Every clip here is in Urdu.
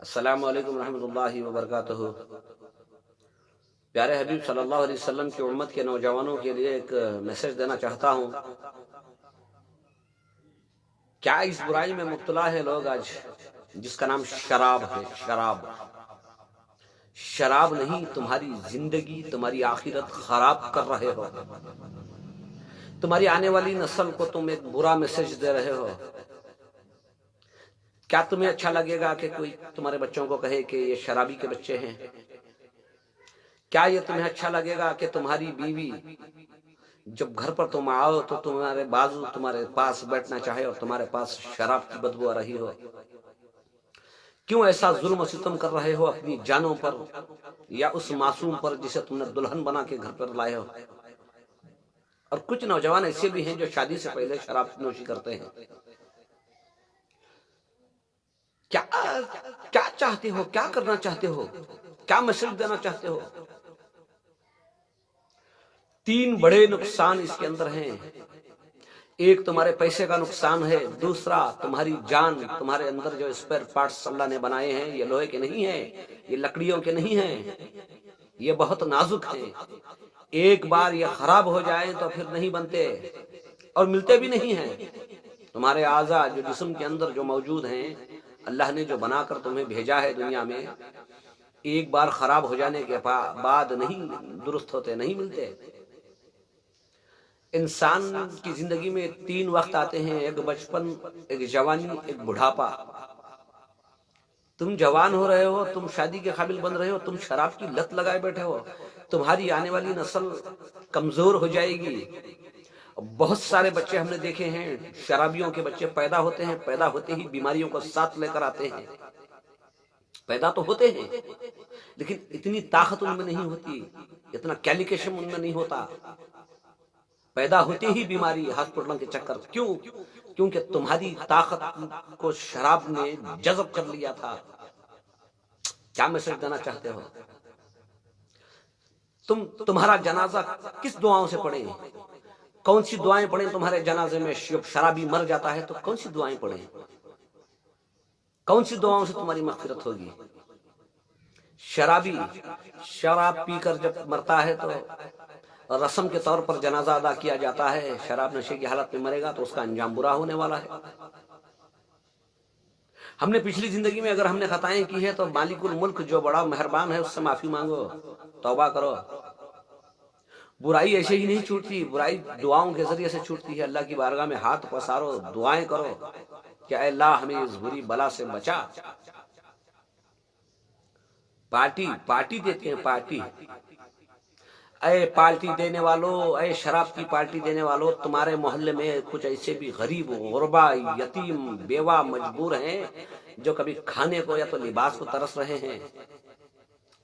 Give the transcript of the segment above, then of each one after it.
السلام علیکم ورحمۃ اللہ وبرکاتہ۔ پیارے حبیب صلی اللہ علیہ وسلم کی امت کے نوجوانوں کے لیے ایک میسج دینا چاہتا ہوں۔ کیا اس برائی میں مبتلا ہے لوگ آج، جس کا نام شراب ہے؟ شراب نہیں، تمہاری زندگی، تمہاری آخرت خراب کر رہے ہو۔ تمہاری آنے والی نسل کو تم ایک برا میسج دے رہے ہو۔ کیا تمہیں اچھا لگے گا کہ کوئی تمہارے بچوں کو کہے کہ یہ شرابی کے بچے ہیں؟ کیا یہ تمہیں اچھا لگے گا کہ تمہاری بیوی جب گھر پر تم آؤ تو تمہارے بازو تمہارے پاس بیٹھنا چاہے اور تمہارے پاس شراب کی بدبو آ رہی ہو؟ کیوں ایسا ظلم و ستم کر رہے ہو اپنی جانوں پر یا اس معصوم پر جسے تم نے دلہن بنا کے گھر پر لائے ہو؟ اور کچھ نوجوان ایسے بھی ہیں جو شادی سے پہلے شراب نوشی کرتے ہیں۔ کیا چاہتے ہو؟ کیا کرنا چاہتے ہو؟ کیا میسج دینا چاہتے ہو؟ تین بڑے نقصان اس کے اندر ہیں۔ ایک تمہارے پیسے کا نقصان ہے، دوسرا تمہاری جان، تمہارے اندر جو اسپیئر پارٹس اللہ نے بنائے ہیں یہ لوہے کے نہیں ہیں، یہ لکڑیوں کے نہیں ہیں، یہ بہت نازک ہیں۔ ایک بار یہ خراب ہو جائیں تو پھر نہیں بنتے اور ملتے بھی نہیں ہیں۔ تمہارے اعضاء جو جسم کے اندر جو موجود ہیں، اللہ نے جو بنا کر تمہیں بھیجا ہے دنیا میں، ایک بار خراب ہو جانے کے بعد نہیں درست ہوتے، نہیں ملتے۔ انسان کی زندگی میں تین وقت آتے ہیں، ایک بچپن، ایک جوانی، ایک بڑھاپا۔ تم جوان ہو رہے ہو، تم شادی کے قابل بن رہے ہو، تم شراب کی لت لگائے بیٹھے ہو، تمہاری آنے والی نسل کمزور ہو جائے گی۔ بہت سارے بچے ہم نے دیکھے ہیں، شرابیوں کے بچے پیدا ہوتے ہیں، پیدا ہوتے ہی بیماریوں کو ساتھ لے کر آتے ہیں۔ پیدا تو ہوتے ہیں لیکن اتنی طاقت ان میں نہیں ہوتی، اتنا کیلیکیشن ان میں نہیں ہوتا۔ پیدا ہوتے ہی بیماری، ہاسپٹلوں کے چکر۔ کیوں؟ کیونکہ تمہاری طاقت کو شراب نے جذب کر لیا تھا۔ کیا میسج دینا چاہتے ہو؟ تمہارا جنازہ کس دعاؤں سے پڑھیں؟ کون سی دعائیں پڑھیں تمہارے جنازے میں؟ جب شرابی مر جاتا ہے تو کون سی دعائیں پڑھیں؟ کون سی دعاؤں سے تمہاری مغفرت ہوگی؟ شرابی شراب پی کر جب مرتا ہے تو رسم کے طور پر جنازہ ادا کیا جاتا ہے۔ شراب نشے کی حالت میں مرے گا تو اس کا انجام برا ہونے والا ہے۔ ہم نے پچھلی زندگی میں اگر ہم نے خطائیں کی ہے تو مالک الملک جو بڑا مہربان ہے اس سے معافی مانگو، توبہ کرو۔ برائی ایسے ہی نہیں چھوٹتی، برائی دعاؤں کے ذریعے سے چھوٹتی ہے۔ اللہ کی بارگاہ میں ہاتھ پسارو، دعائیں کرو کہ اے اللہ ہمیں اس بری بلا سے بچا۔ پارٹی دیتے ہیں، پارٹی۔ اے پارٹی دینے والوں، اے شراب کی پارٹی دینے والوں، تمہارے محلے میں کچھ ایسے بھی غریب، غربا، یتیم، بیوہ، مجبور ہیں جو کبھی کھانے کو یا تو لباس کو ترس رہے ہیں،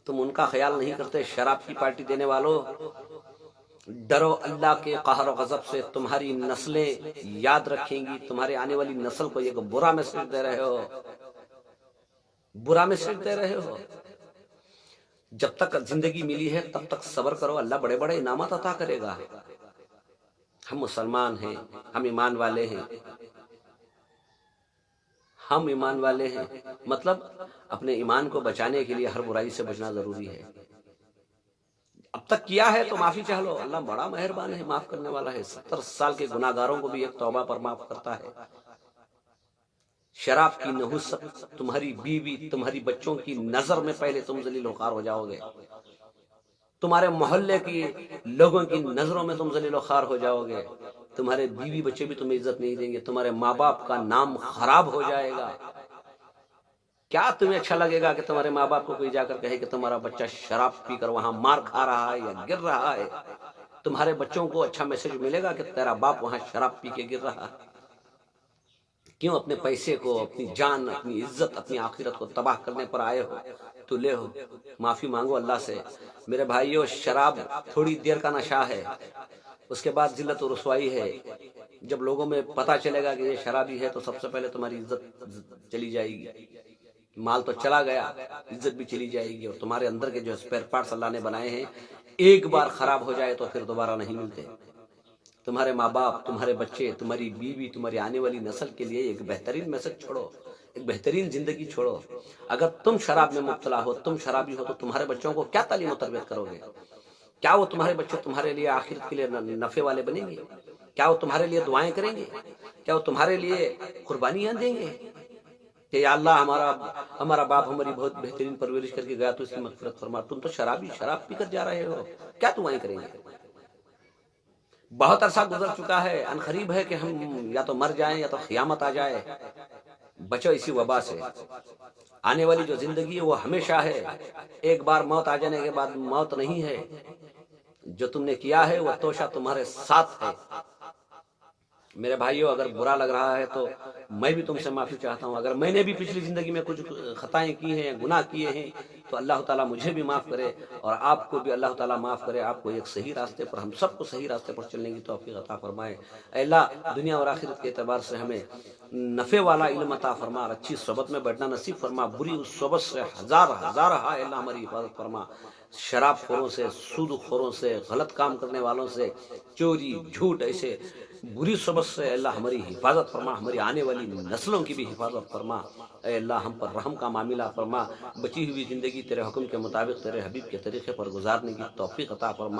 تم ان کا خیال نہیں کرتے۔ شراب کی پارٹی دینے والوں، ڈرو اللہ کے قہر و غضب سے، تمہاری نسلیں یاد رکھیں گی۔ تمہارے آنے والی نسل کو ایک برا میسج دے رہے ہو، برا میسج دے رہے ہو۔ جب تک زندگی ملی ہے تب تک صبر کرو، اللہ بڑے بڑے انعامات عطا کرے گا۔ ہم مسلمان ہیں، ہم ایمان والے ہیں، ہم ایمان والے ہیں، مطلب اپنے ایمان کو بچانے کے لیے ہر برائی سے بچنا ضروری ہے۔ اب تک کیا ہے تو معافی چاہ لو، اللہ بڑا مہربان ہے، معاف کرنے والا ہے۔ 70 سال کے گناہ گاروں کو بھی ایک توبہ پر معاف کرتا ہے۔ شراب کی نحوست، تمہاری بیوی، تمہاری بچوں کی نظر میں پہلے تم ذلیل و خوار ہو جاؤ گے، تمہارے محلے کی لوگوں کی نظروں میں تم ذلیل و خوار ہو جاؤ گے، تمہارے بیوی بچے بھی تمہیں عزت نہیں دیں گے، تمہارے ماں باپ کا نام خراب ہو جائے گا۔ کیا تمہیں اچھا لگے گا کہ تمہارے ماں باپ کو کوئی جا کر کہے کہ تمہارا بچہ شراب پی کر وہاں مار کھا رہا ہے یا گر رہا ہے؟ تمہارے بچوں کو اچھا میسج ملے گا کہ تیرا باپ وہاں شراب پی کے گر رہا ہے؟ کیوں اپنے پیسے کو، اپنی جان، اپنی عزت، اپنی آخرت کو تباہ کرنے پر آئے ہو؟ تو لے ہو، معافی مانگو اللہ سے۔ میرے بھائیو، شراب تھوڑی دیر کا نشہ ہے، اس کے بعد ذلت و رسوائی ہے۔ جب لوگوں میں پتہ چلے گا کہ یہ شرابی ہے تو سب سے پہلے تمہاری عزت چلی جائے گی، مال تو چلا گیا، عزت بھی چلی جائے گی، اور تمہارے اندر کے جو اسپیئر پارٹس اللہ نے بنائے ہیں ایک بار خراب ہو جائے تو پھر دوبارہ نہیں ملتے۔ تمہارے ماں باپ، تمہارے بچے، تمہاری بیوی، تمہاری آنے والی نسل کے لیے ایک بہترین میسج چھوڑو ایک بہترین زندگی چھوڑو. اگر تم شراب میں مبتلا ہو، تم شرابی ہو، تو تمہارے بچوں کو کیا تعلیم و تربیت کرو گے؟ کیا وہ تمہارے بچے تمہارے لیے آخرت کے لیے نفع والے بنیں گے؟ کیا وہ تمہارے لیے دعائیں کریں گے؟ کیا وہ تمہارے لیے قربانیاں دیں گے کہ یا اللہ ہمارا باپ ہماری بہت بہترین پرورش کر کے گیا تو اس کی مغفرت فرما، تم تو شراب پی کر جا رہے ہو، کیا دعائیں کریں گے؟ بہت عرصہ گزر چکا ہے، ان قریب ہے کہ ہم یا تو مر جائیں یا تو قیامت آ جائے. بچو اسی وبا سے. آنے والی جو زندگی ہے وہ ہمیشہ ہے، ایک بار موت آ جانے کے بعد موت نہیں ہے. جو تم نے کیا ہے وہ توشہ تمہارے ساتھ ہے. میرے بھائیوں، اگر برا لگ رہا ہے تو میں بھی تم سے معافی چاہتا ہوں. اگر میں نے بھی پچھلی زندگی میں کچھ خطائیں کی ہیں، گناہ کیے ہیں، تو اللہ تعالیٰ مجھے بھی معاف کرے اور آپ کو بھی اللہ تعالیٰ معاف کرے. آپ کو ایک صحیح راستے پر، ہم سب کو صحیح راستے پر چلنے کی توفیق عطا فرمائے. اے اللہ، دنیا اور آخرت کے اعتبار سے ہمیں نفع والا علم عطا فرما، اچھی صحبت میں بیٹھنا نصیب فرما. بری اس صحبت سے ہزار اے اللہ ہماری حفاظت فرما. شراب خوروں سے، سود خوروں سے، غلط کام کرنے والوں سے، چوری جھوٹ ایسے بری صحبت سے اے اللہ ہماری حفاظت فرما. ہماری آنے والی نسلوں کی بھی حفاظت فرما. اے اللہ ہم پر رحم کا معاملہ فرما. بچی ہوئی زندگی تیرے حکم کے مطابق تیرے حبیب کے طریقے پر گزارنے کی توفیق عطا فرما.